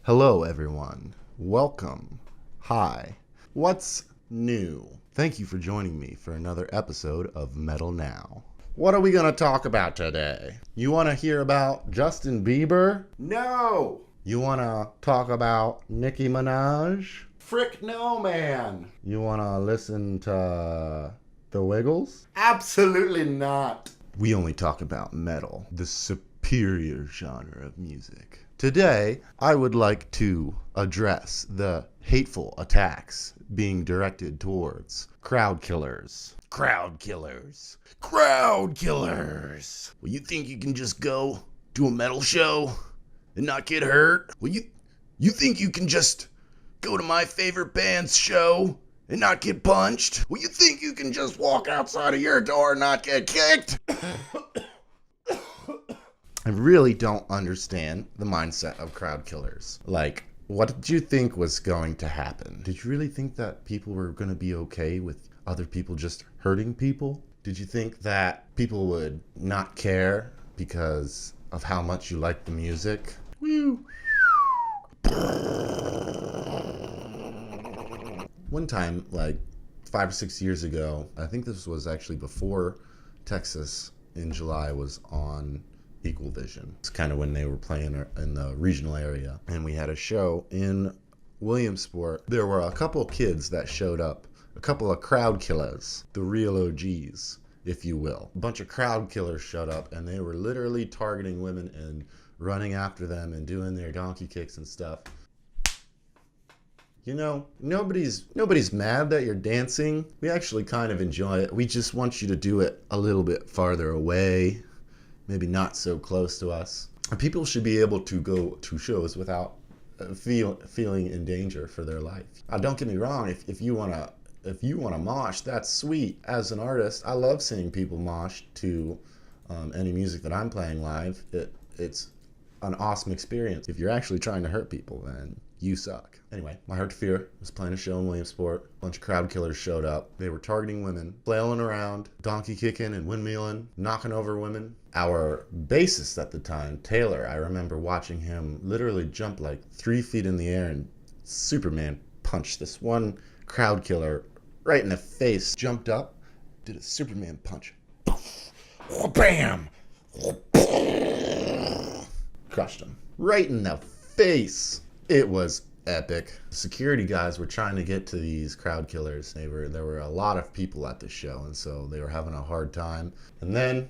Hello, everyone. Welcome. Hi. What's new? Thank you for joining me for another episode of Metal Now. What are we going to talk about today? You want to hear about Justin Bieber? No! You want to talk about Nicki Minaj? Frick no, man! You want to listen to The Wiggles? Absolutely not! We only talk about metal, the superior genre of music. Today, I would like to address the hateful attacks being directed towards crowd killers. Crowd killers. Crowd killers! Well, you think you can just go to a metal show and not get hurt? Well, you think you can just go to my favorite band's show and not get punched? Well, you think you can just walk outside of your door and not get kicked? I really don't understand the mindset of crowd killers. Like, what did you think was going to happen? Did you really think that people were going to be okay with other people just hurting people? Did you think that people would not care because of how much you like the music? Woo! One time, like 5 or 6 years ago, I think this was actually before Texas in July was on Equal Vision. It's kind of when they were playing in the regional area. And we had a show in Williamsport. There were a couple of kids that showed up. A couple of crowd killers. The real OGs, if you will. A bunch of crowd killers showed up and they were literally targeting women and running after them and doing their donkey kicks and stuff. You know, nobody's mad that you're dancing. We actually kind of enjoy it. We just want you to do it a little bit farther away. Maybe not so close to us. People should be able to go to shows without feeling in danger for their life. Don't get me wrong. If you wanna mosh, that's sweet. As an artist, I love seeing people mosh to any music that I'm playing live. It's an awesome experience. If you're actually trying to hurt people, then you suck. Anyway, My Heart to Fear was playing a show in Williamsport. A bunch of crowd killers showed up. They were targeting women, flailing around, donkey kicking and windmilling, knocking over women. Our bassist at the time, Taylor, I remember watching him literally jump like 3 feet in the air and Superman punched this one crowd killer right in the face. Jumped up, did a Superman punch. Bam! Crushed him. Right in the face. It was epic. Security guys were trying to get to these crowd killers. There were a lot of people at the show, and so they were having a hard time. And then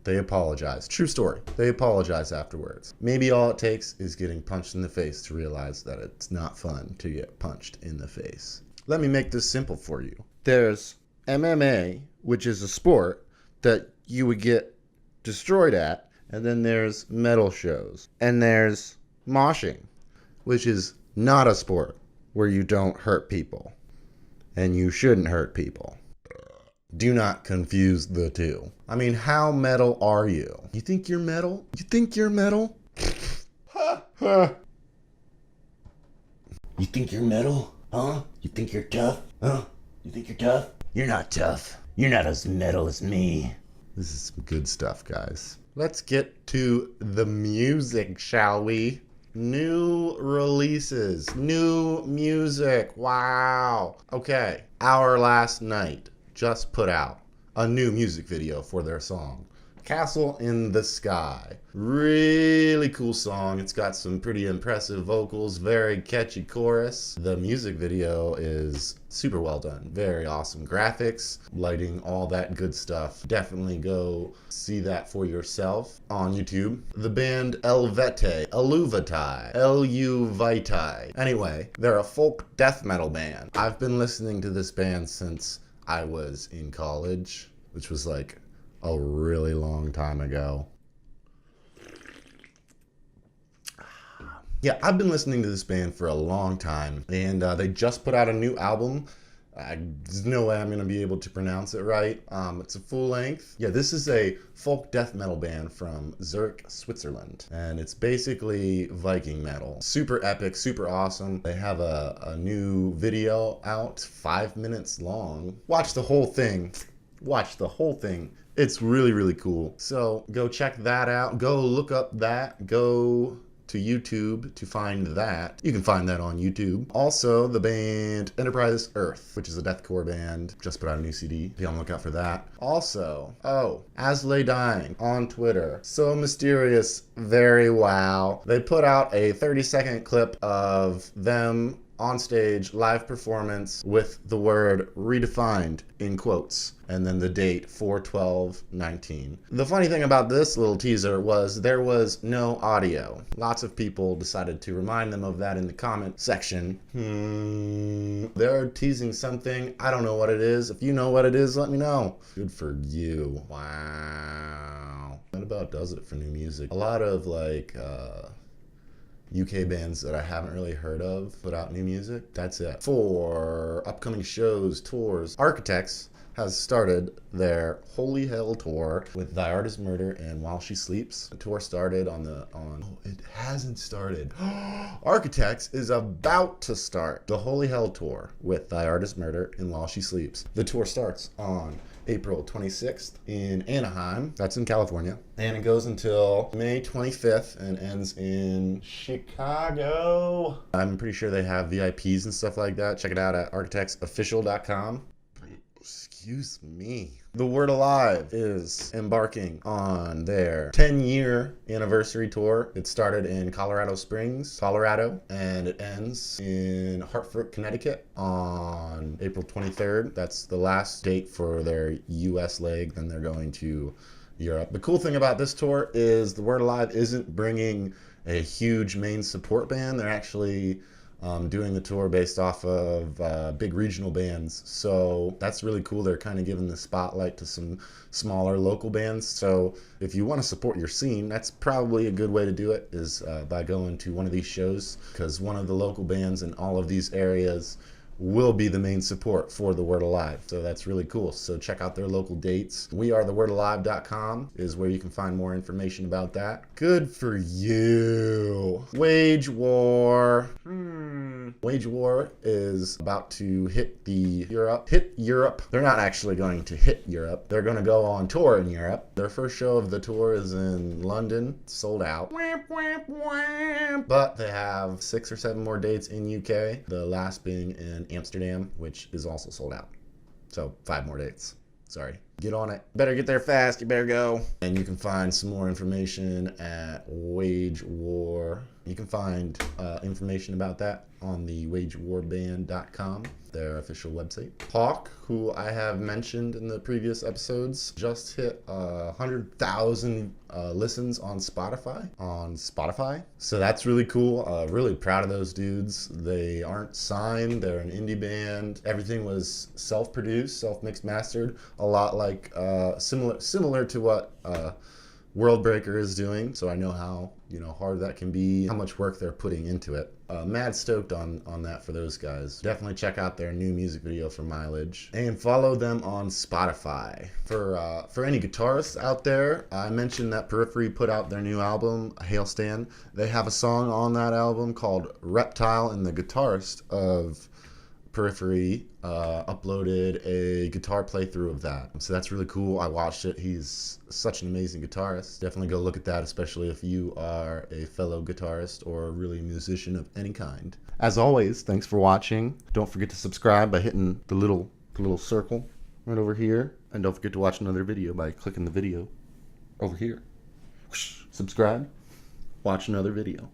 they apologized. True story. They apologized afterwards. Maybe all it takes is getting punched in the face to realize that it's not fun to get punched in the face. Let me make this simple for you. There's MMA, which is a sport that you would get destroyed at, and then there's metal shows. And there's moshing, which is not a sport where you don't hurt people. And you shouldn't hurt people. Do not confuse the two. I mean, how metal are you? You think you're metal? You think you're metal? You think you're metal? Huh? You think you're tough? Huh? You think you're tough? You're not tough. You're not as metal as me. This is some good stuff, guys. Let's get to the music, shall we? New releases, new music, wow. Okay, Our Last Night just put out a new music video for their song, Castle in the Sky. Really cool song. It's got some pretty impressive vocals, very catchy chorus. The music video is super well done. Very awesome graphics, lighting, all that good stuff. Definitely go see that for yourself on YouTube. The band Eluveitie. Anyway, they're a folk death metal band. I've been listening to this band since I was in college, which was like a really long time ago. Yeah, I've been listening to this band for a long time, and they just put out a new album. There's no way I'm going to be able to pronounce it right. It's a full length. Yeah, this is a folk death metal band from Zurich, Switzerland. And it's basically Viking metal. Super epic, super awesome. They have a new video out, 5 minutes long. Watch the whole thing. Watch the whole thing. It's really, really cool. So go check that out. Go look up that. Go to YouTube to find that. You can find that on YouTube. Also, the band Enterprise Earth, which is a deathcore band, just put out a new CD. Be on the lookout for that. Also, As Lay Dying on Twitter. So mysterious, very wow. They put out a 30-second clip of them on stage, live performance with the word redefined in quotes, and then the date 4/12/19. The funny thing about this little teaser was there was no audio. Lots of people decided to remind them of that in the comment section. They're teasing something. I don't know what it is. If you know what it is, let me know. Good for you. Wow. That about does it for new music. A lot of UK bands that I haven't really heard of put out new music. That's it. For upcoming shows, tours, Architects has started their Holy Hell tour with Thy Art Is Murder and While She Sleeps. The tour started it hasn't started. Architects is about to start the Holy Hell tour with Thy Art Is Murder and While She Sleeps. The tour starts on April 26th in Anaheim, that's in California, and it goes until May 25th and ends in Chicago. I'm pretty sure they have VIPs and stuff like that. Check it out at architectsofficial.com. Excuse me. The Word Alive is embarking on their 10-year anniversary tour. It started in Colorado Springs, Colorado, and it ends in Hartford, Connecticut on April 23rd. That's the last date for their US leg. Then they're going to Europe. The cool thing about this tour is the Word Alive isn't bringing a huge main support band. They're actually doing the tour based off of big regional bands, so that's really cool. They're kind of giving the spotlight to some smaller local bands. So if you want to support your scene, that's probably a good way to do it, is by going to one of these shows, because one of the local bands in all of these areas will be the main support for the Word Alive. So that's really cool. So check out their local dates. wearethewordalive.com is where you can find more information about that. Good for you. Wage War. Wage War is about to hit Europe. They're not actually going to hit Europe. They're going to go on tour in Europe. Their first show of the tour is in London, sold out. But they have 6 or 7 more dates in UK, the last being in Amsterdam, which is also sold out. So 5 more dates. Sorry. Get on it. Better get there fast. You better go. And you can find some more information at Wage War. You can find information about that on the wagewarband.com, their official website. Hawk, who I have mentioned in the previous episodes, just hit 100,000 listens on Spotify. So that's really cool. Really proud of those dudes. They aren't signed. They're an indie band. Everything was self-produced, self-mixed, mastered. A lot like similar to what Worldbreaker is doing. So I know how hard that can be, how much work they're putting into it. Mad stoked on that for those guys. Definitely check out their new music video for Mileage, and follow them on Spotify. For any guitarists out there, I mentioned that Periphery put out their new album, Hailstand. They have a song on that album called Reptile, and the guitarist of Periphery uploaded a guitar playthrough of that. So that's really cool. I watched it. He's such an amazing guitarist. Definitely go look at that, especially if you are a fellow guitarist or really a musician of any kind. As always, thanks for watching. Don't forget to subscribe by hitting the little circle right over here. And don't forget to watch another video by clicking the video over here. Subscribe, watch another video.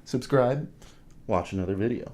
Subscribe, watch another video.